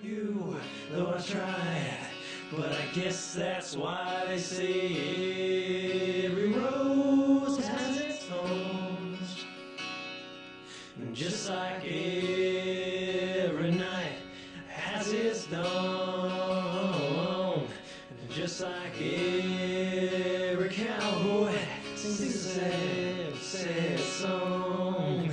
you, though I try. But I guess that's why they say every rose has its thorns. And just like every night has its dawn. And just like every cowboy sings a sad, sad song.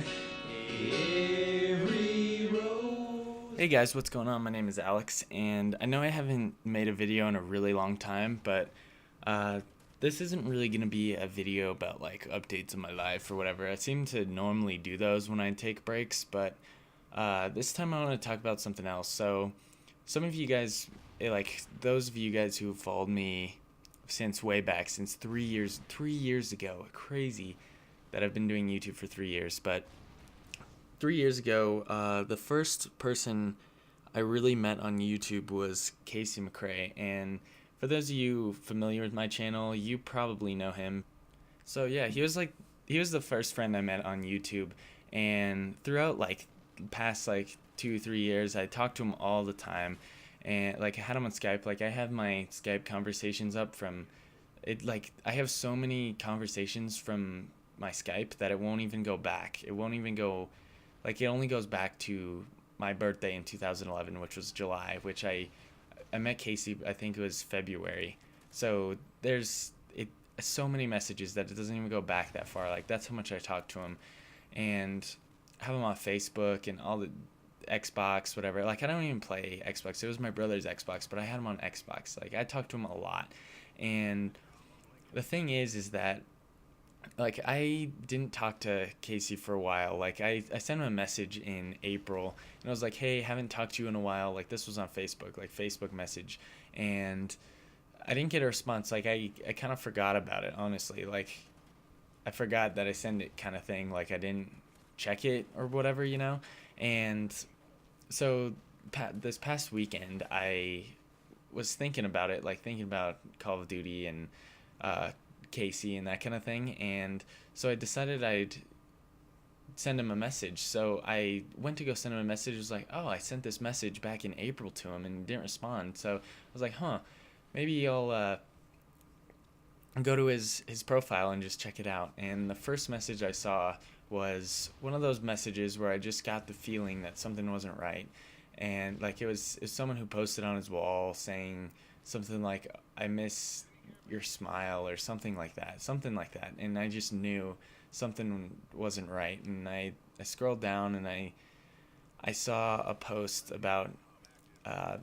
Every rose. Hey guys, what's going on? My name is Alex, and I know I haven't made a video in a really long time, but this isn't really going to be a video about like updates of my life or whatever. I seem to normally do those when I take breaks, but this time I want to talk about something else. So some of you guys, like those of you guys who followed me since way back, since 3 years ago, crazy that I've been doing YouTube for 3 years, but 3 years ago, the first person I really met on YouTube was McCray, and for those of you familiar with my channel, you probably know him. So yeah, he was the first friend I met on YouTube, and throughout like past like 2-3 years, I talked to him all the time, and like I had him on Skype. Like I have my Skype conversations up from it. Like I have so many conversations from my Skype that it won't even go back. It won't even go. Like it only goes back to my birthday in 2011, which was July, which I met Casey, I think it was February. So there's so many messages that it doesn't even go back that far. Like that's how much I talked to him, and have him on Facebook and all the Xbox, whatever. Like I don't even play Xbox. It was my brother's Xbox, but I had him on Xbox. Like I talked to him a lot, and the thing is that like I didn't talk to Casey for a while. Like I sent him a message in April and I was like, hey, haven't talked to you in a while. Like this was on Facebook, like Facebook message, and I didn't get a response. Like I kind of forgot about it, honestly. Like I forgot that I sent it, kind of thing. Like I didn't check it or whatever, you know. And so this past weekend I was thinking about it, like thinking about Call of Duty and Casey and that kind of thing, and so I decided I'd send him a message. So I went to go send him a message. It was like, oh, I sent this message back in April to him and he didn't respond. So I was like, maybe I'll go to his profile and just check it out. And the first message I saw was one of those messages where I just got the feeling that something wasn't right, and like it was someone who posted on his wall saying something like, I miss your smile or something like that, and I just knew something wasn't right. And I scrolled down and I saw a post about that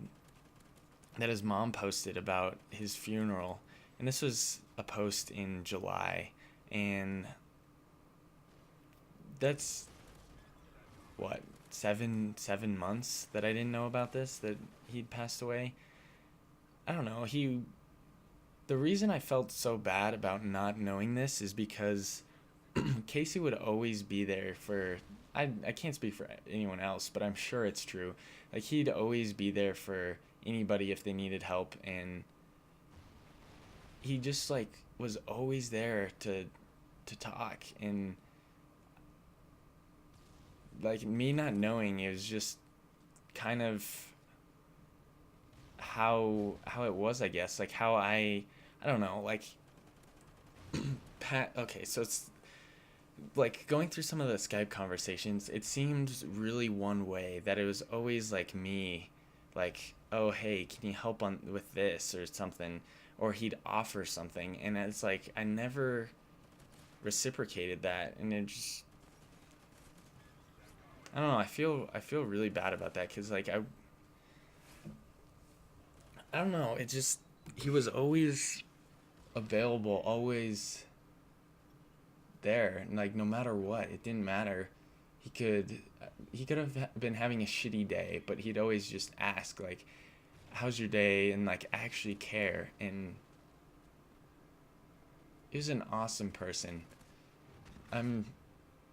his mom posted about his funeral, and this was a post in July, and that's what, seven months that I didn't know about this, that he'd passed away. I don't know. The reason I felt so bad about not knowing this is because Casey would always be there for, I can't speak for anyone else, but I'm sure it's true. Like he'd always be there for anybody if they needed help, and he just like was always there to talk. And like me not knowing, it was just kind of how it was, I guess. Like how I don't know, like okay, so it's like going through some of the Skype conversations, it seemed really one way, that it was always like me, like, oh hey, can you help on with this or something, or he'd offer something, and it's like I never reciprocated that, and it just, I don't know, I feel really bad about that, because like I don't know, it just, he was always available, always there, and like no matter what, it didn't matter. He could have been having a shitty day, but he'd always just ask like, how's your day, and like actually care. And he was an awesome person. I'm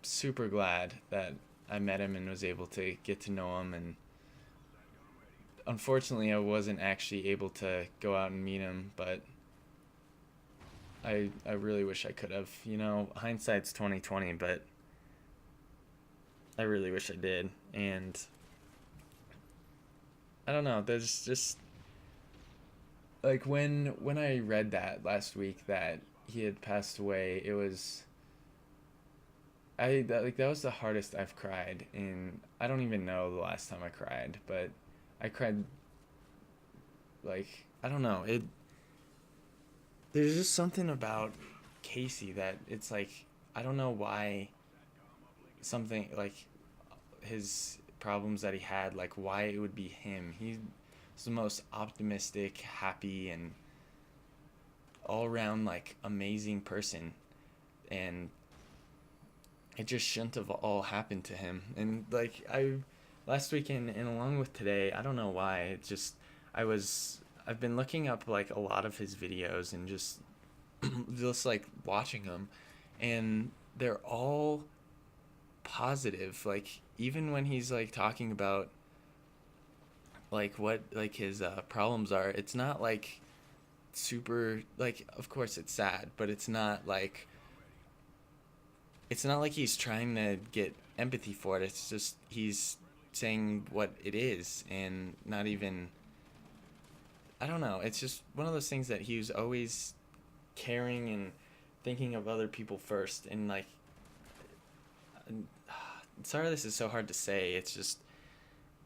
super glad that I met him and was able to get to know him, and unfortunately I wasn't actually able to go out and meet him, but I really wish I could have. You know, hindsight's 2020, but I really wish I did. And I don't know. There's just like when I read that last week that he had passed away, it was that was the hardest I've cried in. I don't even know the last time I cried, but I cried like I don't know. There's just something about Casey that it's like I don't know why something like his problems that he had, like why it would be him. He's the most optimistic, happy, and all around like amazing person, and it just shouldn't have all happened to him. And like I last weekend and along with today, I don't know why. It just I've been looking up like a lot of his videos and just just like watching them, and they're all positive. Like even when he's like talking about like what like his problems are, it's not like super like of course it's sad, but it's not like he's trying to get empathy for it. It's just he's saying what it is and not even I don't know. It's just one of those things that he was always caring and thinking of other people first. And like, sorry, this is so hard to say. It's just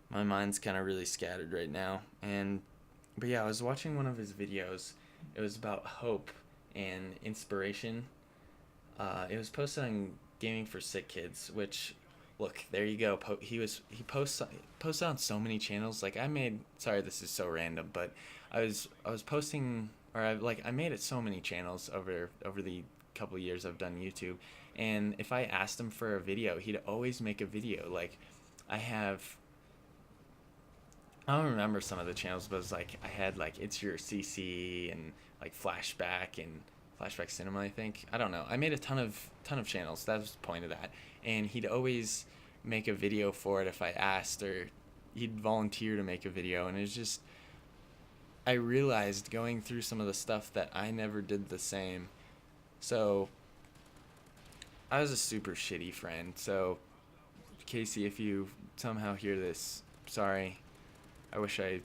my mind's kind of really scattered right now. But yeah, I was watching one of his videos. It was about hope and inspiration. It was posted on Gaming for Sick Kids, which, look, there you go. He posts on so many channels. Like sorry, this is so random, but I was posting, or I made it so many channels over the couple years I've done YouTube, and if I asked him for a video, he'd always make a video. Like I don't remember some of the channels, but it was like I had like It's Your CC and like Flashback and Flashback Cinema, I think. I don't know. I made a ton of channels. That was the point of that. And he'd always make a video for it if I asked, or he'd volunteer to make a video. And it was just, I realized going through some of the stuff that I never did the same. So I was a super shitty friend. So Casey, if you somehow hear this, sorry. I wish I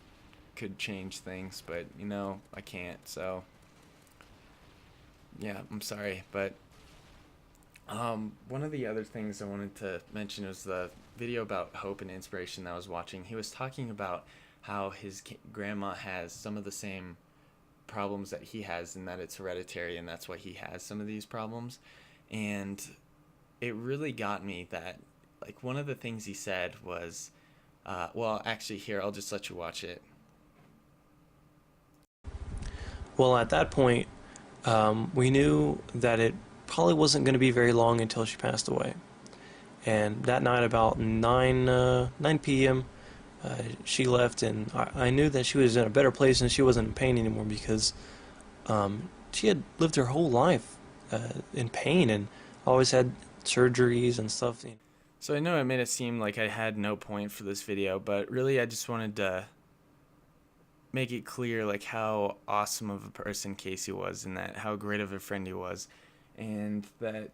could change things, but I can't. So yeah, I'm sorry. But one of the other things I wanted to mention was the video about hope and inspiration that I was watching. He was talking about how his grandma has some of the same problems that he has, and that it's hereditary, and that's why he has some of these problems. And it really got me that, like, one of the things he said was, well, actually, here, I'll just let you watch it. Well, at that point, we knew that it probably wasn't going to be very long until she passed away. And that night, about 9 p.m., she left, and I knew that she was in a better place and she wasn't in pain anymore, because she had lived her whole life in pain and always had surgeries and stuff. So I know it made it seem like I had no point for this video, but really I just wanted to make it clear like how awesome of a person Casey was, and that how great of a friend he was, and that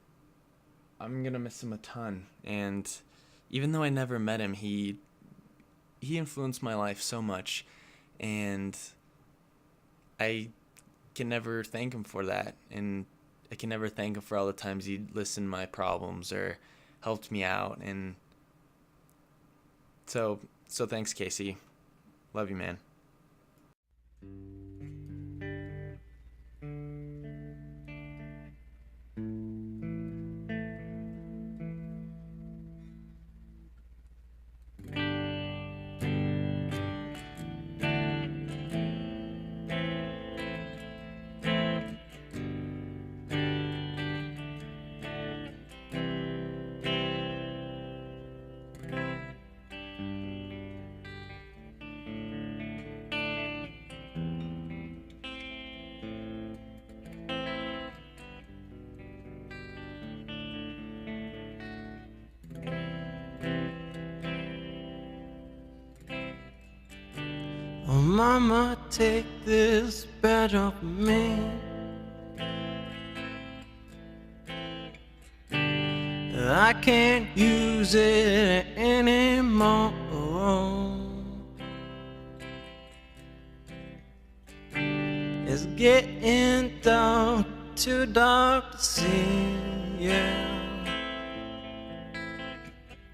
I'm gonna miss him a ton. And even though I never met him, he influenced my life so much, and I can never thank him for that. And I can never thank him for all the times he listened to my problems or helped me out. And so thanks, Casey. Love you, man. Oh, mama, take this bed off me. I can't use it anymore. It's getting dark, too dark to see, yeah.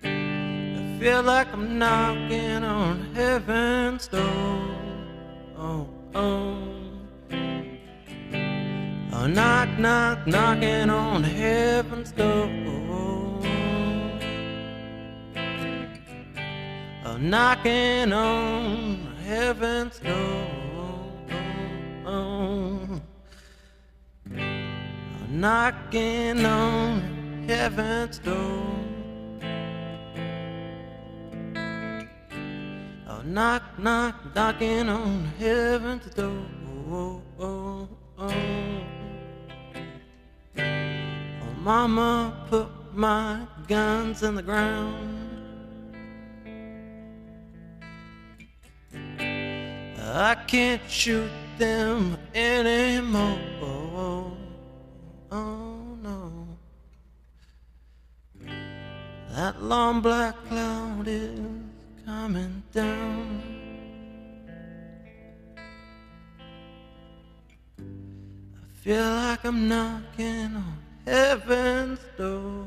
I feel like I'm knocking on heaven's door. Oh, oh. Oh, knock, knock, knocking on heaven's door. Oh, knocking on heaven's door. Oh, knocking on heaven's door. Oh, knock, knock, knocking on heaven's door. Oh, oh, oh. Oh, mama, put my guns in the ground. I can't shoot them anymore. Oh no. That long black cloud is coming down. I feel like I'm knocking on heaven's door.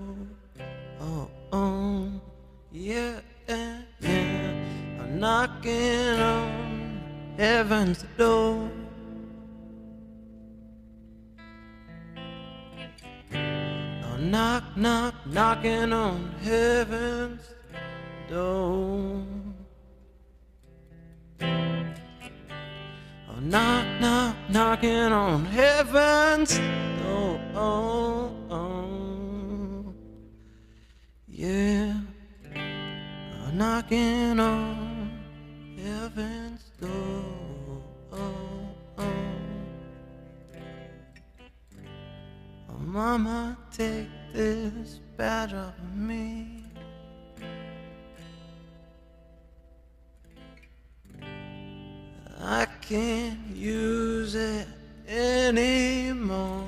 Oh, oh, yeah, yeah, yeah. I'm knocking on heaven's door. Oh, knock, knock, knocking on heaven's door. Oh, knock, knock, knocking on heaven's door. Oh, oh, yeah. Oh, knocking on heaven's door. Oh, oh. Oh, mama, take this badge off of me. I can't use it anymore.